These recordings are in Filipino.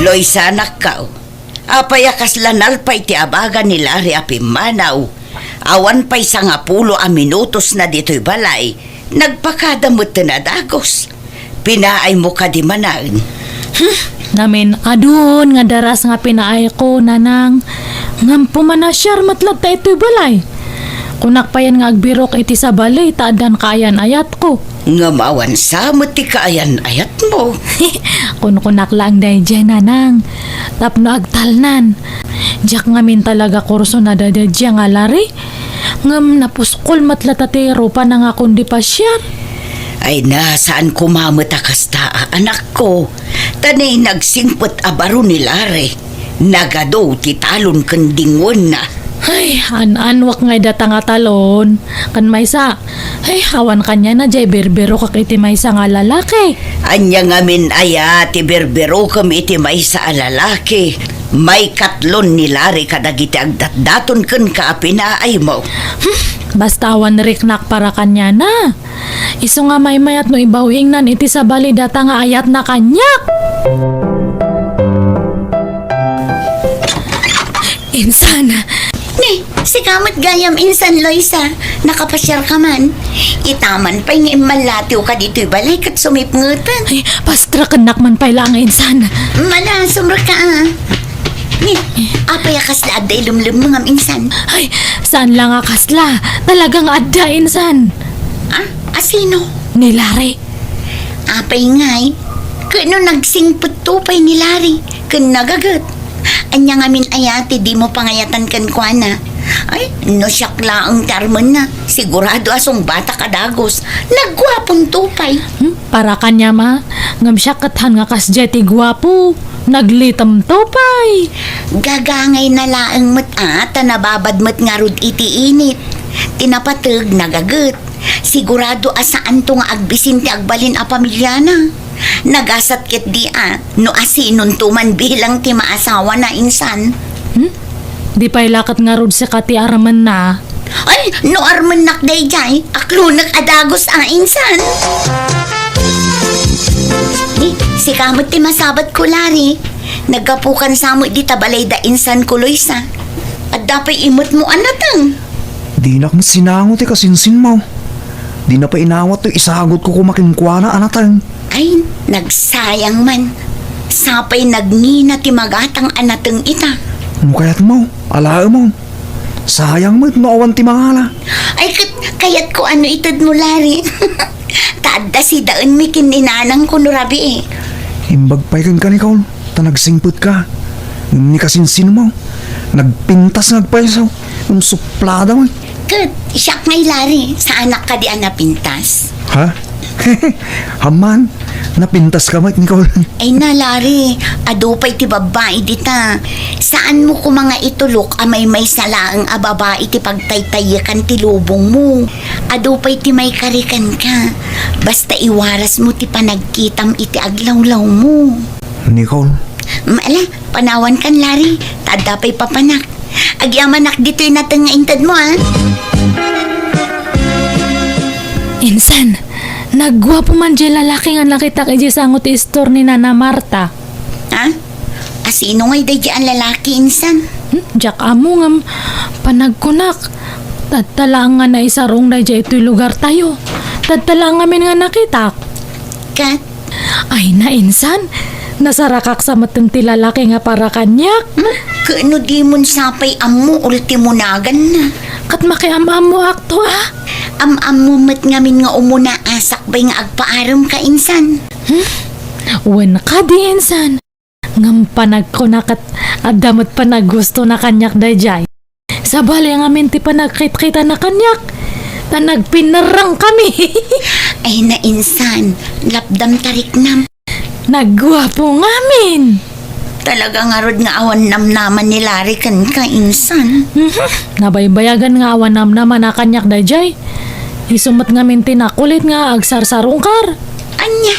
Loisa nakaw. Apayakas lanal pa'y ti abaga ni Lari api manaw. Awan pa'y sa nga 10 minutos na dito'y balay. Nagpakadamot na dagos. Pinaay mo ka di manang. Namin adun nga daras nga pinaay ko nanang. Ngam pumanasyar matlag ta ito'y balay. Kunak pa yan nga agbirok iti sa balay taadan kaayan ayat ko. Ngamawan sa ti kaayan ayat mo. Kunak lang day dyan nanang. Tapno agtalnan. Diyak ngamin talaga kurso na dadadya nga lari. Ngam napuskol matlatatero pa na nga kundi pasyar. Ay na, saan kumamatakas ta, anak ko? Tanay nagsingpot abaro ni Lare. Nagado ti talon kandingon na. Ay, anwak ngay data nga talon. Kan maysa, ay hawan kanya na jay berbero kak iti maysa nga lalaki. Anya ngamin aya ti berbero kam iti maysa a lalaki. May katlon ni Lare kadagiti agdatdaton ken kaapinaay mo. Basta awan riknak para kanya na. Iso nga may mayat no ibawing nan iti sa bali data nga ayat na kanyak. Insan. Ni, si kamot gayam insan Loisa. Nakapasyar ka man. Itaman pa'y nga imalatiw ka dito'y balay kat sumipngutan. Ay, pastra kanak man pala nga insan. Mala, sumra ka Ni, apaya kasla aday lumlum mga insan. Ay, saan lang nga kasla? Talagang adda insan. Asino? Ni Lare. Apay ngay. Kano nagsingput tupay ni Lari. Kan nagagat. Anya ngamin ayati di mo pangayatan kan kuana. Ay, no siyak laang tarman na. Sigurado asong bata kadagos. Nagwapong tupay. Para kanya ma. Ngam siya kathan nga kasjeti gwapo. Naglitam tupay. Gagangay na laang mat nababad mat nga rod iti init. Tinapatag nagagat. Sigurado asaan to nga agbisin ti agbalin a pamilya na. Nagasat ket di no asinon tuman bilang ti maasawa na insan. Di pa'y lakat nga rod sa kati araman na. Ay, no arman nakday jay, aklo adagos insan. Di, si kamot ti masabat ko lari. Nagkapukan sa mo di tabalay da insan ko Loisa. At dapay imot mo anatang. Di na kang sinangot kasinsin mo. Di na pa inawat to isagot ko kumakinkwana anatang. Ay, nagsayang man. Sapay nagnina ti magatang anatang ita. Ano kayat mo? Alaan mo. Sayang mo maawan ti mangala. Ay, kayat ko ano itad mo lari. Tada si daan mi kininanang ko nurabi eh. Imbag pa'y kang kanikaw. Tanagsingput ka. Ni kasinsin mo. Nagpintas nagpaisaw. Yung suplada mo. Kat, siyak ngay lari. Sa anak ka di napintas. Ha? Haman. Napintas ka mat nikaw. Ay na lari. Adupay ti babae dita. Saan mo ko mga itulok amay may salaang a babae ti pagtaytayakan ti lubong mo. Adupay ti may karikan ka. Basta iwaras mo ti panagkitam iti aglawlaw mo. Nicole. Ala, panawan kan lari. Tadapay papanak. Agyamanak dito'y natang nga intad mo Insan, nagwapo man dyan lalaki nga nakita kay sangot istor ni Nana Marta. Ha? Asino nga'y day dyan lalaki insan? Diyak amo ngam panagkunak. Tadtalaan nga na isarong na dyan ito'y lugar tayo. Tadtalaan ngamin nga nakita. Kat? Ay na insan, nasarakak sa matang ti lalaki nga para kanyak. Kano di mon sapay amu ultimo nagan na. Kat makiamam mo akto Am mo mat ngamin nga umuna asak bay nga agpaaram ka insan. Wen ka di insan. Ngam panagkunak at adamot panaggusto na kanyak dayjay. Sa bali ang amin ti panagkit-kita na kanyak. Tanagpinarang kami. Ay na insan, lapdam tarik nam. Nagwapo ngamin. Talaga nga rod nga awan namnaman ni Lari kan ka insan. Nabaybayagan nga awan namnaman na kanyak dayjay. Isumat ngamin tinakulit nga agsarsarungkar. Anya?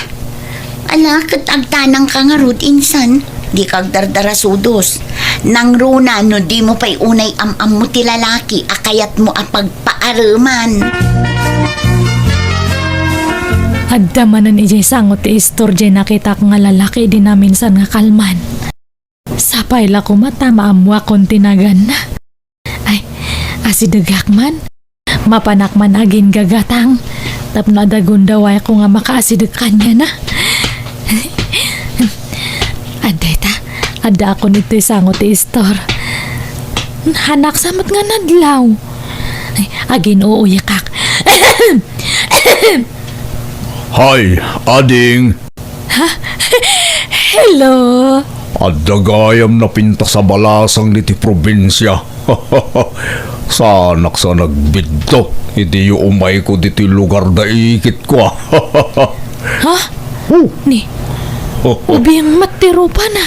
Ala, kat agtanang ka nga rod insan. Di kag dardarasudos. Nang runa no di mo pa'y unay am mo ti lalaki akayat mo apagpaaraman. Adda manan ijay sangot ti istor jay nakita nga lalaki di namin san nga kalman. Sapay la ko mata maamwa kong tinagan na. Ay, asidagak man. Mapanak man agin gagatang. Tapno adagundaway ko nga makaasidag kanya na. Aday ta, ada ako nito isangot istor. Hanak samot nga nadlaw. Ay, agin uuyakak. Hay, ading. Hello. Adagayam na pinta sa balasang niti probinsya. Sanak sa nagbidto. Hindi yung umay ko dito lugar da ikit ko. Ha? Ni, ubing matiro pa na.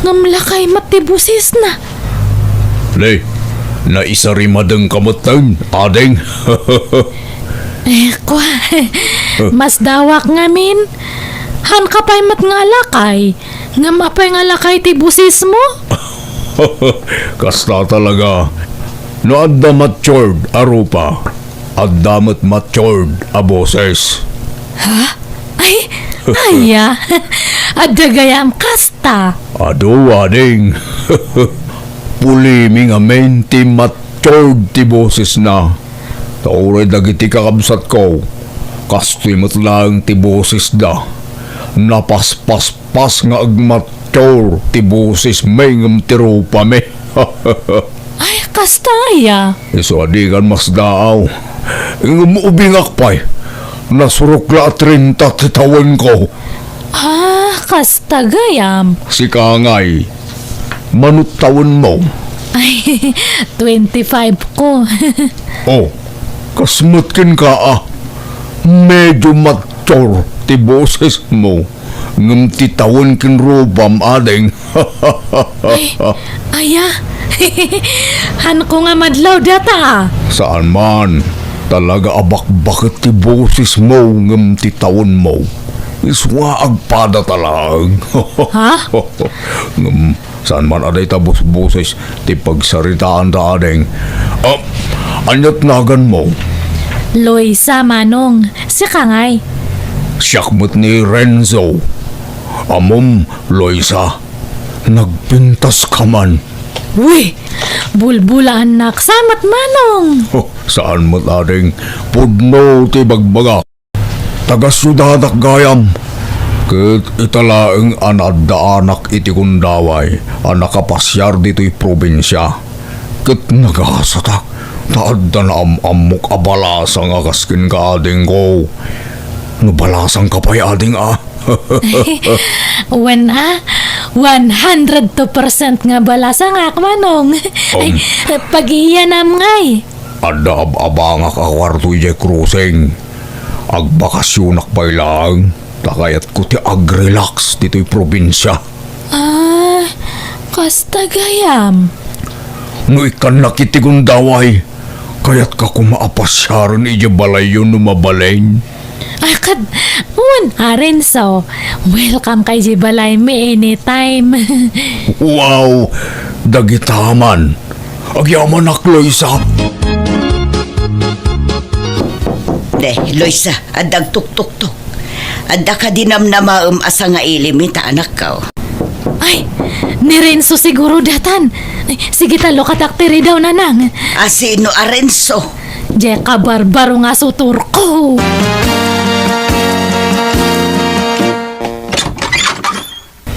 Ngamlakay matibusis na. Le, na isa rimadang kamatang, ading. Kwa, mas dawak ngamin. Han kapay mat nga lakay. Nga mapay nga lakay tibusis mo? Kasta talaga. No adda matured arupa. Adda matured a boses. Ha? Ay, aya. Adagayam kasta. Ado, ading. Pulimi nga menti matured ti boses na. Tauray dagiti kakabsat ko. Kastoy matlang ti boses da. Napaspas-pas nga agmatur ti boses may ngam ti rupa me. Ay, kasta aya. Iso adigan mas daaw. Ngam ubingak pa'y. Nasurukla at 30 ti tawen ko. Ah, kasta gayam. Si Kangay, manut tawen mo. Ay, 25 ko. Oh, kasmutkin ka ah. Medyo matur ti boses mo. Ngam ti tawen kin rubam ading. Ay, aya. Han ko nga madlaw data. Saan man, talaga abak-bakit ti boses mo ngam ti tawen mo. Iswa agpada talag. Ha? Ngam, saan man aday tabos boses ti pagsaritaan da ading. Anyat nagan mo. Loisa Manong, si Kangay. Siyakmut ni Renzo. Amom, Loisa. Nagpintas ka man. Uy, bulbula anak, samat Manong. Saan mo ading pudno ti bagbaga. Taga-syudadak gayam. Ket italaeng anadda anak iti kundaway. Anak kapasyar dito'y probinsya. Ket nagasatak. Taadda na amok abalasang akaskin ka ading ko. Nabalasang ka pa'y ading ah. Wen 102% nga balasa nga Manong. Ay, pag-iyanam ngay. Ada abang ka kwarto ije cruising. Agbakasyonak pa'y lang. Takayat ko ti agrelax dito'y probinsya. Ah, kasta gayam. No ikan nakitigong daway. Kaya't ka kumaapasyaran ije balay yun numabalain. Ay, Renzo. Welcome kay Jibalay me anytime. Wow! Dagitaman. Agyaman ak, Loisa. Loisa, adag tuk-tuk-tuk. Adda ka dinamnama asa nga ilimita anak ka. Ay, ni Renzo siguro datan. Ay, sige talo katakteri daw nanang. Asino Arenso? Jeka barbaro nga sutur ko.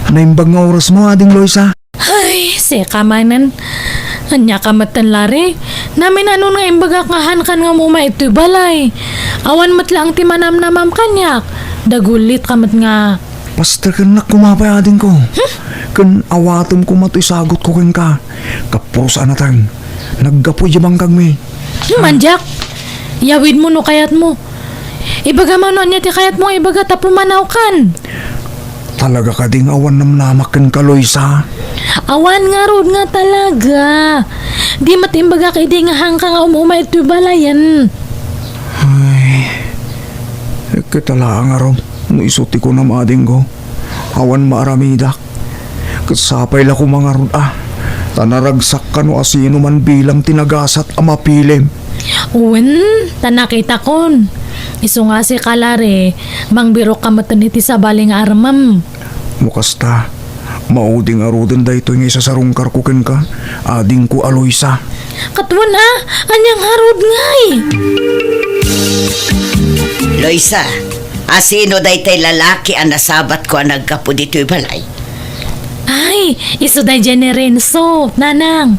Naimbag nga oras mo, ading Loisa. Ay, seka manan. Anya kamatan lari. Namin ano nga imbagak nga hankan nga muma ito'y balay. Awan matlang ti manamnamam kanyak. Dagulit kamat nga. Basta kan na kumapay ading ko. Kan awatom ko mato'y sagot ko ken ka. Kapros anatang. Naggapoy jabang kag me. Manjak. Yawid mo no kayat mo. Ibaga man niya ti kayat mo ibaga tapumanaw kan. Talaga ka ding awan namnamak ken ka, Loisa. Awan nga rod nga talaga. Di matimbaga kay di nga hangka nga umumay ito'y balayan. Ay, kitala nga ro. No isuti ko na mading ko. Awan maaramidak. Kasapay la ko mga rod Tanaragsak ka no asino man bilang tinagasat amapilim. Uwen, tanakita kon. Iso nga si kalare, mangbiro ka mataniti sa baling armam. Mukasta, Mauding arudan da ito nga isa sa rungkar ko ken ka. Ading ko Aloysa. Katwan anyang harod ngay. Loisa, asino daytay lalaki ang nasabat ko ang nagkapo dito'y balay? Ay, iso day ni Renzo, nanang.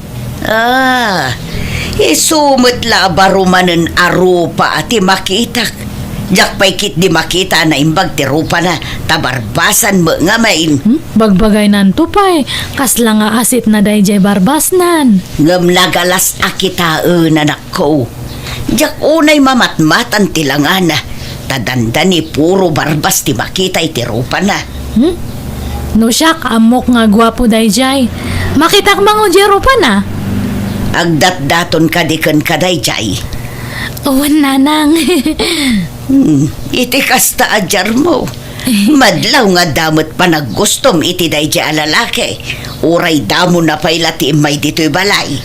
Isumot la barumanen arupa ati makitak. Jak pa'y kit di makita na imbag ti rupa na tabarbasan mo nga main. Bagbagay nan tupay, kasla nga asit na day barbas nan. Ngam nagalas akitaan anak ko. Jak unay mamatmatan tilangan na. Tadanda ni puro barbas ti makita iti rupa na. No siyak, amok nga gwapo day Makitak mga rupa na. Agdat-daton kadikan kaday jay. Owan nanang. Iti kasta ajar mo. Madlaw nga damot pa naggustom iti day jay alalaki. Uray damo na pa'y lati may dito'y balay.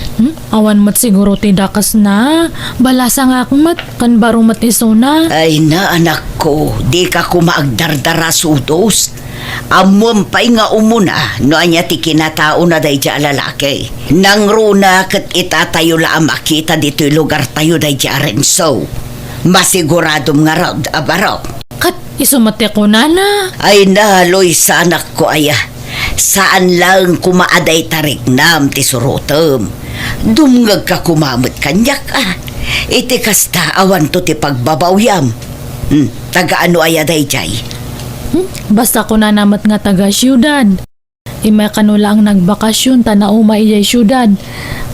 Awan mat siguro tidakas na. Balasa nga akmat, kan baro mat iso na. Ay na anak ko, di ka kumaagdardara sudos. Amom pa'y nga umuna, no anya ti kinatao na day dya lalaki. Nang runa kat itatayo la ang makita dito'y lugar tayo day dya Renzo. Masiguradom nga raw abaraw. Kat isumati ko nana. Ay na, Loisa anak ko aya. Saan lang kumaaday tarignam ti surutom. Dumngag ka kumamot kanyak Iti kasta awan to ti pagbabawyam. Taga ano aya day jay? Basta ko na namat nga taga syudad. Imay kanula ang nagbakasyon tanauma iyay syudad.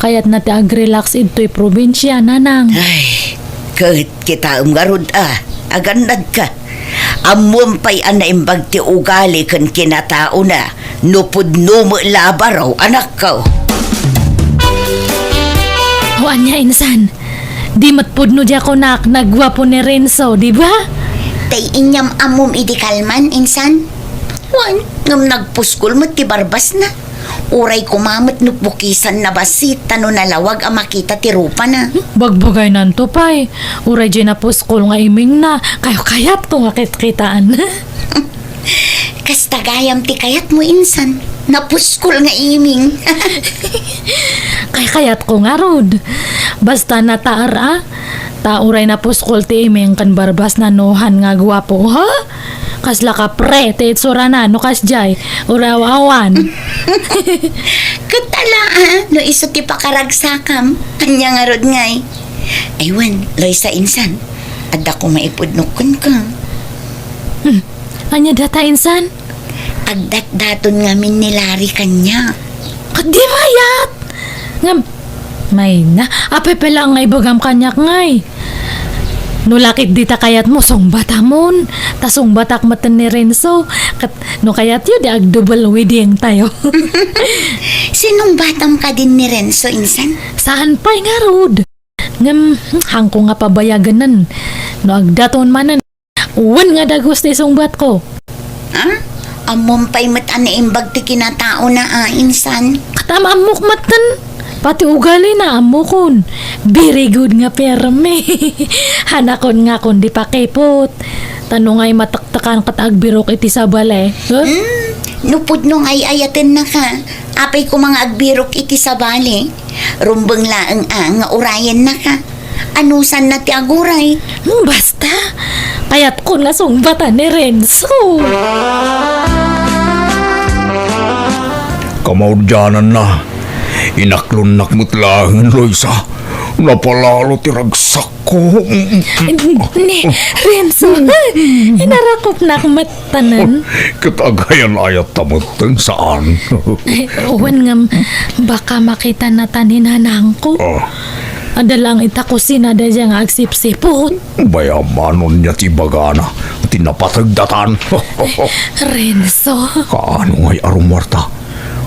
Kaya't na ti agrelax ito'y probinsya, nanang. Ay, kahit kita garud agandad ka. Amom pa'y anaimbag ti ugali kan kinatao na. Nupod numo labaraw, anak ko. O anya insan, di matpudno di ako nagwapo ni Renzo, di ba? Tay inyam amom idikalman, insan. Wan, ngam nagpuskol mo ti barbas na. Uray kumamot no pukisan na basit, tano nalawag ang makita ti rupa na. Bagbagay nanto pa'y. Uray di na puskol nga iming na. Kayo kayat ko nga kitaan. Kasta gayam ti kayat mo, insan. Napuskol nga iming. Kayat ko nga rod. Basta nataar Tauray na puskol ti iming kan barbas na nohan nga gwapo, ha? Kasla ka pre, ti itsura na, no kasjay, uraw-awan. Katala no iso ti pakaragsakam. Anya nga rod ngay. Aywan, Loisa insan. Adda ko maipudnukon ka. Anya data insan? Agdat-daton ngamin nilari kanya. Kadi mayat! Ngam, may na, apepe lang nga ibagam kanyak ngay. Nulakit dita kayat mo, songbata mon. Ta songbatak matan ni Renzo. No kayat yun, di ag double wedding tayo. Sinong batam ka din ni Renzo, insan? Saan pa'y nga rod? Ngam, hangko nga pabayaganan. No agdaton manan. Uwan nga dagos ti songbat ko. Amom pa'y matan na imbag ti kinatao na insan. Katama amok matan. Pati ugali na amokon. Very good nga perme. Hanakon nga kon di pakipot. Tanong ay mataktakan katagbirok iti sabale. Huh? Nupod nung ay ayatin na ka. Apay ko mga agbirok iti sabali. Rumbang laang nga urayan na ka. Anusan na ti aguray. Basta. Payat ko na sungbatan ni Renzo. Kamaudyanan na. Inaklon nakmutlangan, Loisa. Napalalo ti ragsak ko. Ni Renzo. Inarakop na akmatanan. Katagayan ayat tamutang saan? Uwan nga baka makita na taninanang ko. Adalang itakusina da dyan nga agsipsipot. Bayamanon niya ti bagana. Tinapatagdatan. Renzo. Kaano ngay arumarta?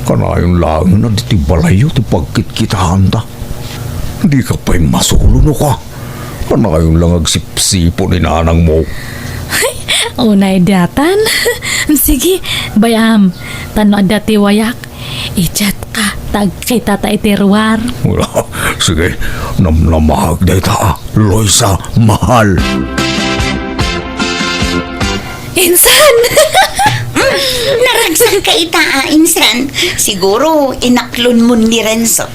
Kanayon lang na di ti balayo ti pagkitkitahan ta. Di ka pa'y masuluno ka. Kanayon lang agsipsipo ni nanang mo. Unay datan. Sige, bayam. Tano dati wayak. Ichat ka. Tag kita ta itiruar. Wala. Sige, namlamahag day ta. Loisa, mahal. Insan! Naragsak ka ita, insan. Siguro, inaklon mo ni Renzo.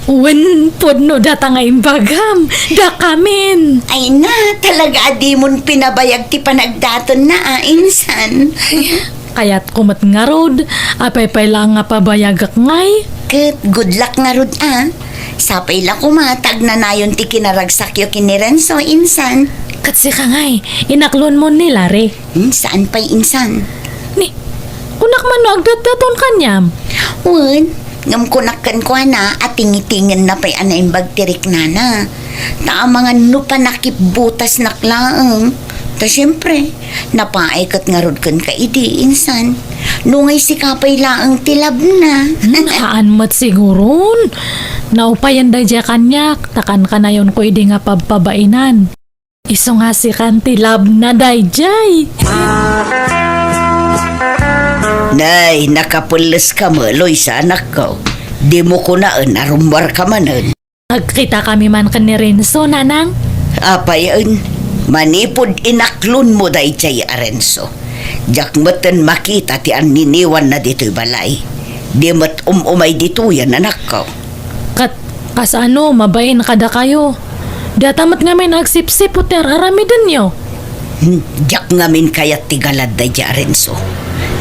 Wen pod no data nga imbagam. Da kamin. Ay na, talaga di mon pinabayag ti panagdaton na, insan. Kaya't kumat nga rod. Apay-pay lang nga pabayagak ngay. Ket, good luck nga rod, Sapay la kumatag na nayon ti kinaragsakyo kini Renzo, insan. Katsi ka ngay. Inaklon mo nila re. Saan pa'y insan? Ni, kunak man no agdat-daton kanyam. Wen, ngam kunakkan ko na at tingitingin na pa'y anaimbag tirik na. Ta mga nupanakip butas naklaang. Ta siyempre, napaikat nga rod kan ka idi, insan. Nungay si kapay laang tilab na. Haan mat siguron. Naupayan da dya kanyak. Takan ka na yun ko idi nga pabpabainan. Iso nga si kantilab na dayjay. Nay, nakapulis ka mo, Loy, sa anak ko. Di mo ko na narumbar ka manan. Agkita kami man ka ni Renzo, nanang. Apayan, manipod inaklon mo day chay Arenso. Jak matan makita ti an niniwan na dito'y balay. Di mat umay dito yan anak ko. Kasano, mabain kada kayo. Datamat nga may nagsipsip o ter aramidan nyo. Jak ngamin kayat tigalad day chay Arenso.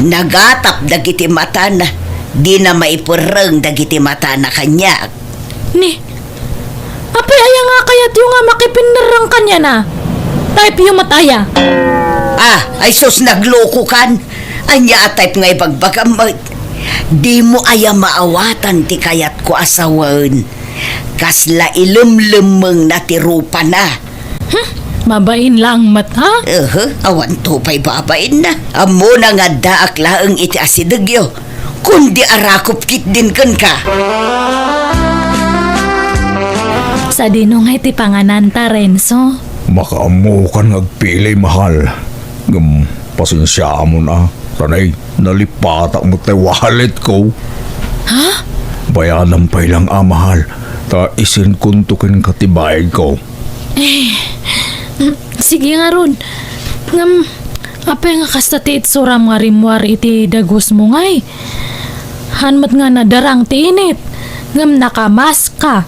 Nagatap dagiti mata na. Di na maipurang dagiti mata na kanya. Ni, apay aya nga kayat yung nga makipinarang kanya na. Type yung mataya. Ay sus nagloko kan. Anya type nga ibagbagamot. Di mo aya maawatan ti kayat ko asawan. Kasla ilumlumeng natirupa na. Mabain lang mata. Awan to pa'y babain na. Amo na nga daak laang iti asidagyo. Kundi arakop kit din kan ka. Sa dinong ti pangananta, Renzo. Makaamu ka nagpilay mahal. Pasensya mo na. Tanay, nalipata mo tayo wallet ko. Ha? Bayanan pa'y lang mahal. Ta isin kuntukin katibayad ko. Sige nga ron. Ngam, apay nga kasta ti itsuram nga rimwar iti dagos mo ngay. Hanmat nga nadarang ti init. Ngam nakamask ka,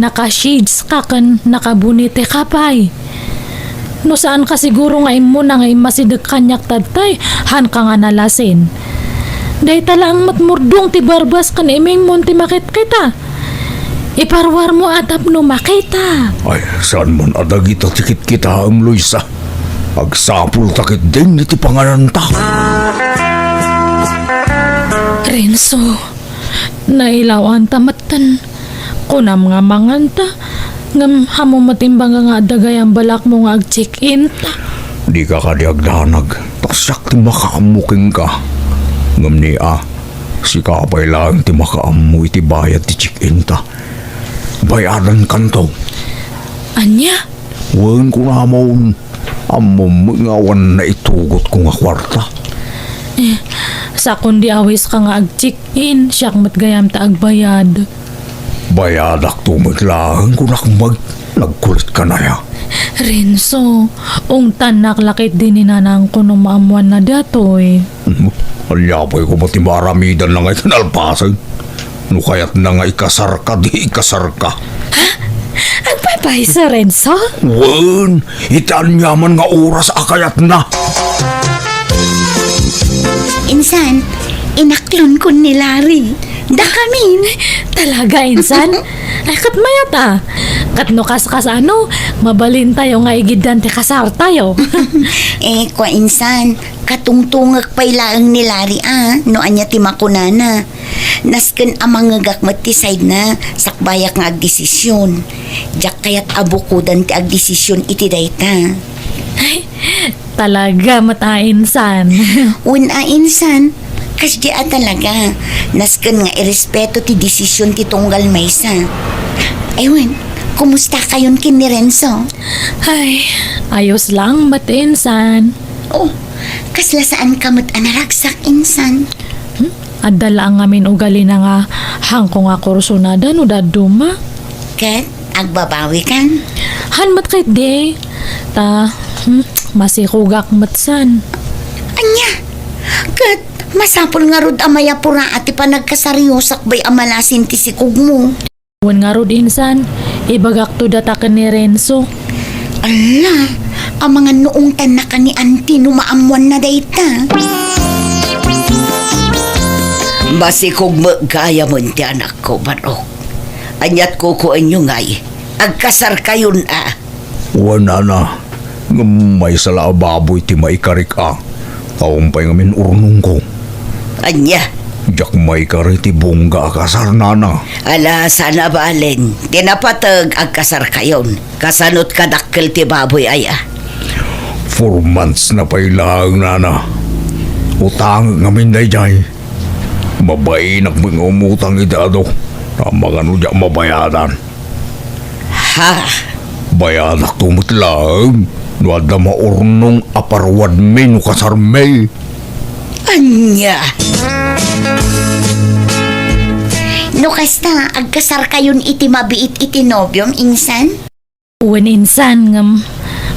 nakashades ka kan nakabunite kapay. No saan ka siguro nga imo na nga imasidag kanyak tadtay, han ka nga nalasin. Day talang matmurdong ti barbas kan iming mon ti makit kita. Iparwar mo atap no makita. Ay, saan man adagita tikit kita ang Luisa? Agsapul takit din iti pangananta. Renzo, nailawan tamatan. Kunam nga manganta. Ngam hamo matimbang nga dagay ang balak mo nga ag-check-in ta. Di ka kadiagdanag. Tasyak ti makaamuking ka. Ngam ni si kapay lang ti makaamu iti bayad ti check-in ta. Bayaran kanto. Anya? Wan ko na maun. Amom ngawan na itugot ko nga kwarta. Sa kundi awis ka nga ag-check-in, siyak matgayam ta agbayad. Bayadak tumaglaan ko na nagkulit ka na ya. Renzo, ungtan naklakit din ni nanang ko nung maamuan na datoy. Alyapay ko pati maramidan na ngay kanalpasan. No kaya't na nga ikasar ka, di ikasar ka. Ha? Agpapay sa Renzo? Wan, itaan yaman nga oras akayat na. Insan, inaklon ko ni Larry. Da kamin. Talaga, insan? Ay, kat mayata. Kat no kas-kasano, mabalin tayo nga igidan ti kasar tayo. Kwa insan, katungtungag pa'y laang ni Larry no anya ti makunana. Nasken amang ngagakmat ti side na, sakbayak nga agdesisyon. Diyak kayat abukudan ti agdesisyon iti dayta. Ay, talaga mata, insan. Una insan, kasdi talaga. Nasken nga irespeto ti desisyon ti tunggal maysa. Ewan, kumusta kayon kin ni Renzo? Ay, ayos lang mata, insan. Oh, kasla saan kamot anaragsak insan? Adala ang amin ugali na nga hangko nga kursunada no daduma. Kat, agbabawi kan? Hanmat kay de. Ta, masikugak matsan. Anya, Masapol nga rod amaya pura ati pa nagkasaryosak bay amalasin ti sikog mo. Wan nga rod insan, ibagak to datakan ni Renzo. Ala, ang mga noong tanak ni auntie numaamuan na dayta. Basi kog magaya mo ti anak ko, manok. Anyat ko nyo ngay. Agkasar kayon Wala na. May sala baboy ti maikarik Kaumpay ngamin urnong ko. Anya, Jak maikari ti bongga kasar nana. ala sana balen. Tinapatag agkasar kayon. Kasanot kadakkel ti baboy 4 months na pailang nana. Utang ngamin day jay. Mabay mga umutang idado. Na mga nudya mabayadan. Ha? Bayadak tumutlang. Nuada maurnong aparwad menu kasarmay. Anya. No kasta, agkasar kayon iti mabiit iti nobyom, insan? Wan insan nga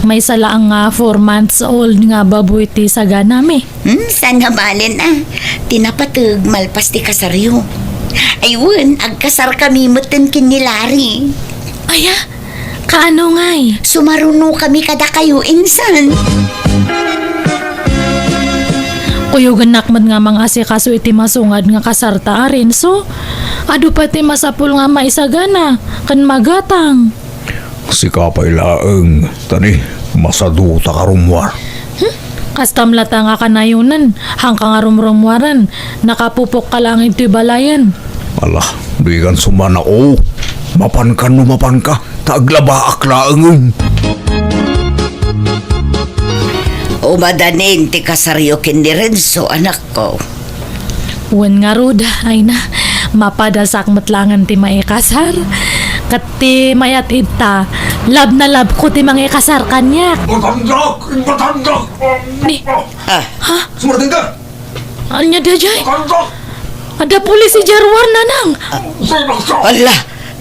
may salaang nga 4 months old nga baboy ti saga nami. Sana balen tinapatag malpas ti kasaryo. Ayun, agkasar kami meten kinilari. Aya, kaano ngay? Sumaruno kami kada kayo, insan. Kuyugan nakman nga mga asikaso iti masungad nga kasarta arin. So, adu pati masapul nga maisagana, kan magatang. Si kapay laeng. Tani, masaduta karumwar. Kastam lata nga kanayunan, hangka nga rumrumwaran, nakapupok ka lang iti balayan. Ala, bigan sumana Mapan ka, taglaba aklaeng. Umadanin ti kasaryo kin ni Renzo, anak ko. Wan nga ruda, ay na, mapadasak matlangan ti maikasar. Kat ti mayat ita, lab na lab ko ti mga ikasar kanyak. Batandak! Ni, Sumarating ka! anya da jay? Batandak! Ada pulis si Jarwar nanang. Ala,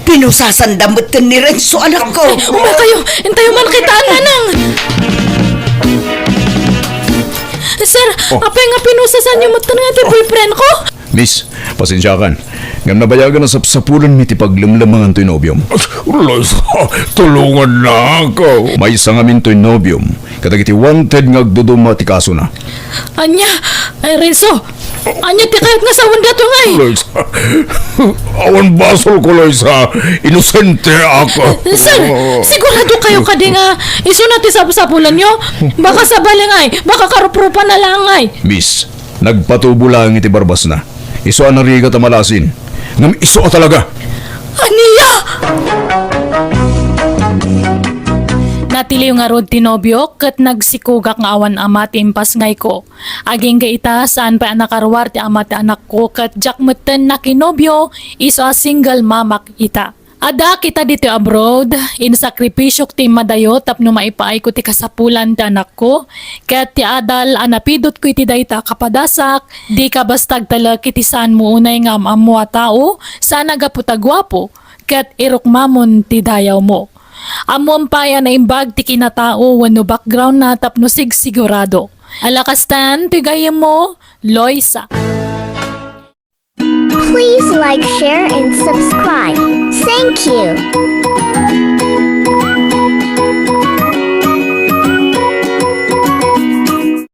pinusasandamot ni Renzo, anak ko. Uma kayo, intayo man kitaan nanang. Sir, apay nga pinusasan niyo matan nga ti boyfriend ko? Miss, pasensya kan. Ngam nabayagan na sapsapulan mi ti paglimlamangan to'y nobyom. Loisa, tulungan na ako. May isa nga min to'y nobyom. Katagiti wanted nga agduduma ti kaso na. Anya, ay Renzo, anya ti kahit nga sa wanda to ngay. Loisa, awan basol ko, Loisa. Inosente ako. Sir, sigurado kayo kadi nga iso na ti sapusapulan nyo? Baka sa balingay, baka karuprupa na lang ay. Miss, nagpatubo lang iti barbas na. Iso ang narigat ang malasin. Ngam iso talaga. Aniya! Natiliw nga rod tinobyo kat nagsikugak nga awan ama ti impas ngay ko. Aging gaita saan pa anakarwar ti ama ti anak ko kat jakmeten na kinobyo iso a single mamak ita. Ada kita dito abroad, insakripisyok ti madayo tapno maipaay ko ti kasapulan ti anak ko. Kat ti adal anapidot ko iti dayta kapadasak, di ka bastag talag iti saan mo unay nga amamu a tao, saan agaputagwapo, kat irukmamon ti dayaw mo. Amo ampaya na imbag ti kinatao wano background na tapno sigurado. Alakastan, tigayam mo, Loisa. Please like, share, and subscribe. Thank you.